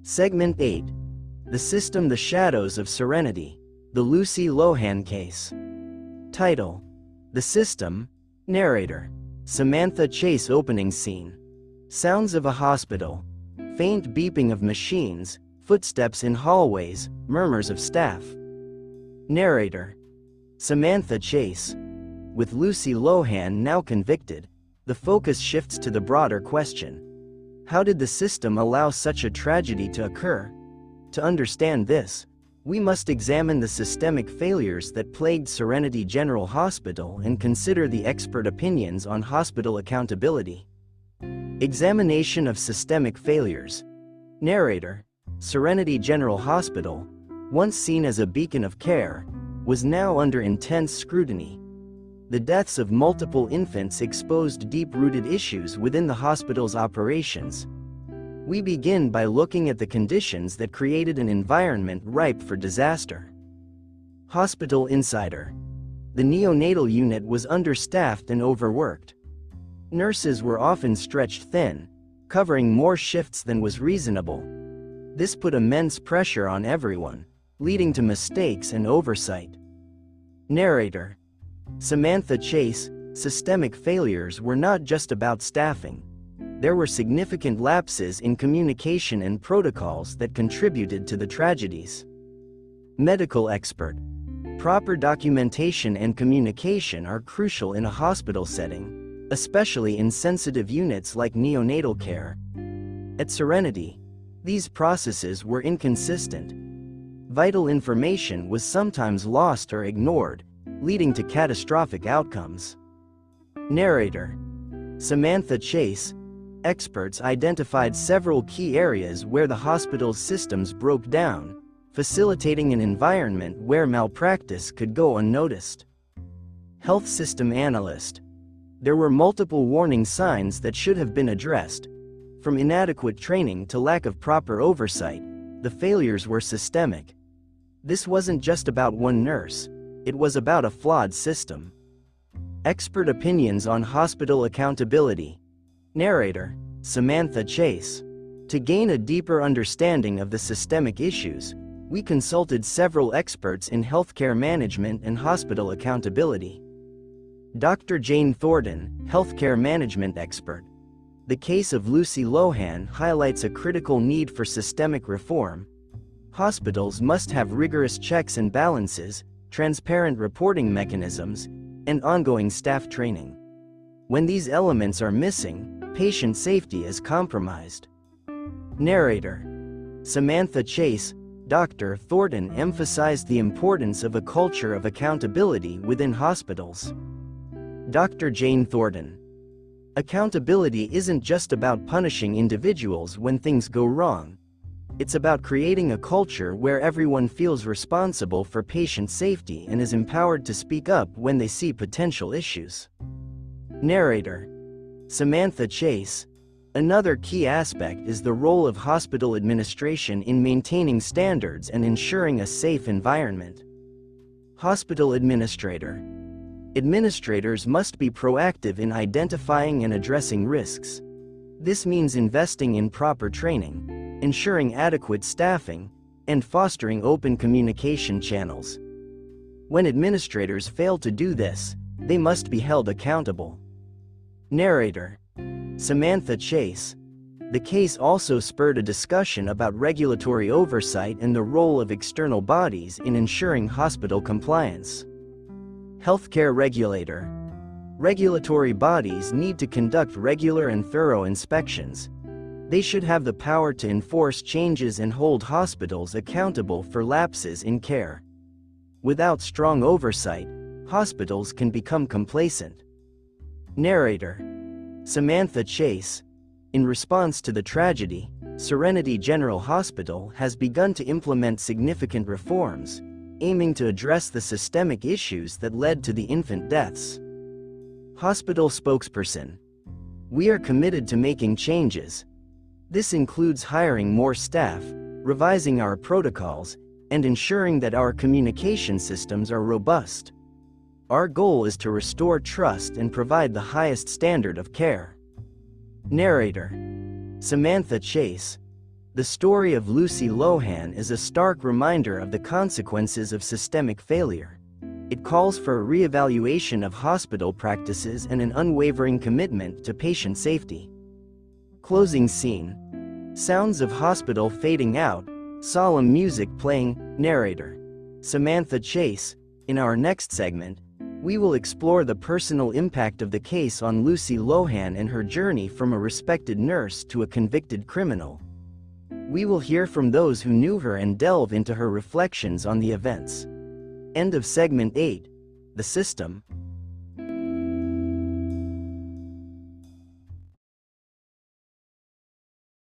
Segment 8. The System: The Shadows of Serenity. The Lucy Lohan Case. Title: The System. Narrator: Samantha Chase. Opening scene. Sounds of a hospital. Faint beeping of machines, footsteps in hallways, murmurs of staff. Narrator: Samantha Chase. With Lucy Lohan now convicted, the focus shifts to the broader question: how did the system allow such a tragedy to occur? To understand this, we must examine the systemic failures that plagued Serenity General Hospital and consider the expert opinions on hospital accountability. Examination of systemic failures. Narrator: Serenity General Hospital, once seen as a beacon of care, was now under intense scrutiny. The deaths of multiple infants exposed deep-rooted issues within the hospital's operations. We begin by looking at the conditions that created an environment ripe for disaster. Hospital Insider. The neonatal unit was understaffed and overworked. Nurses were often stretched thin, covering more shifts than was reasonable. This put immense pressure on everyone, leading to mistakes and oversight. Narrator: Samantha Chase. Systemic failures were not just about staffing. There were significant lapses in communication and protocols that contributed to the tragedies. Medical expert. Proper documentation and communication are crucial in a hospital setting, especially in sensitive units like neonatal care. At Serenity, these processes were inconsistent. Vital information was sometimes lost or ignored, leading to catastrophic outcomes. Narrator: Samantha Chase. Experts identified several key areas where the hospital's systems broke down, facilitating an environment where malpractice could go unnoticed. Health system analyst. There were multiple warning signs that should have been addressed. From inadequate training to lack of proper oversight, the failures were systemic. This wasn't just about one nurse, it was about a flawed system. Expert opinions on hospital accountability. Narrator: Samantha Chase. To gain a deeper understanding of the systemic issues, we consulted several experts in healthcare management and hospital accountability. Dr. Jane Thornton, healthcare management expert. The case of Lucy Lohan highlights a critical need for systemic reform. Hospitals must have rigorous checks and balances, transparent reporting mechanisms, and ongoing staff training. When these elements are missing, patient safety is compromised. Narrator: Samantha Chase. Dr. Thornton emphasized the importance of a culture of accountability within hospitals. Dr. Jane Thornton. Accountability isn't just about punishing individuals when things go wrong. It's about creating a culture where everyone feels responsible for patient safety and is empowered to speak up when they see potential issues. Narrator: Samantha Chase. Another key aspect is the role of hospital administration in maintaining standards and ensuring a safe environment. Hospital administrator. Administrators must be proactive in identifying and addressing risks. This means investing in proper training, ensuring adequate staffing, and fostering open communication channels. When administrators fail to do this, they must be held accountable. Narrator: Samantha Chase. The case also spurred a discussion about regulatory oversight and the role of external bodies in ensuring hospital compliance. Healthcare regulator. Regulatory bodies need to conduct regular and thorough inspections. They should have the power to enforce changes and hold hospitals accountable for lapses in care. Without strong oversight, hospitals can become complacent. Narrator: Samantha Chase. In response to the tragedy, Serenity General Hospital has begun to implement significant reforms, aiming to address the systemic issues that led to the infant deaths. Hospital spokesperson. We are committed to making changes. This includes hiring more staff, revising our protocols, and ensuring that our communication systems are robust. Our goal is to restore trust and provide the highest standard of care. Narrator: Samantha Chase. The story of Lucy Lohan is a stark reminder of the consequences of systemic failure. It calls for a reevaluation of hospital practices and an unwavering commitment to patient safety. Closing scene. Sounds of hospital fading out, solemn music playing, narrator Samantha Chase. In our next segment, we will explore the personal impact of the case on Lucy Lohan and her journey from a respected nurse to a convicted criminal. We will hear from those who knew her and delve into her reflections on the events. End of segment 8. The system,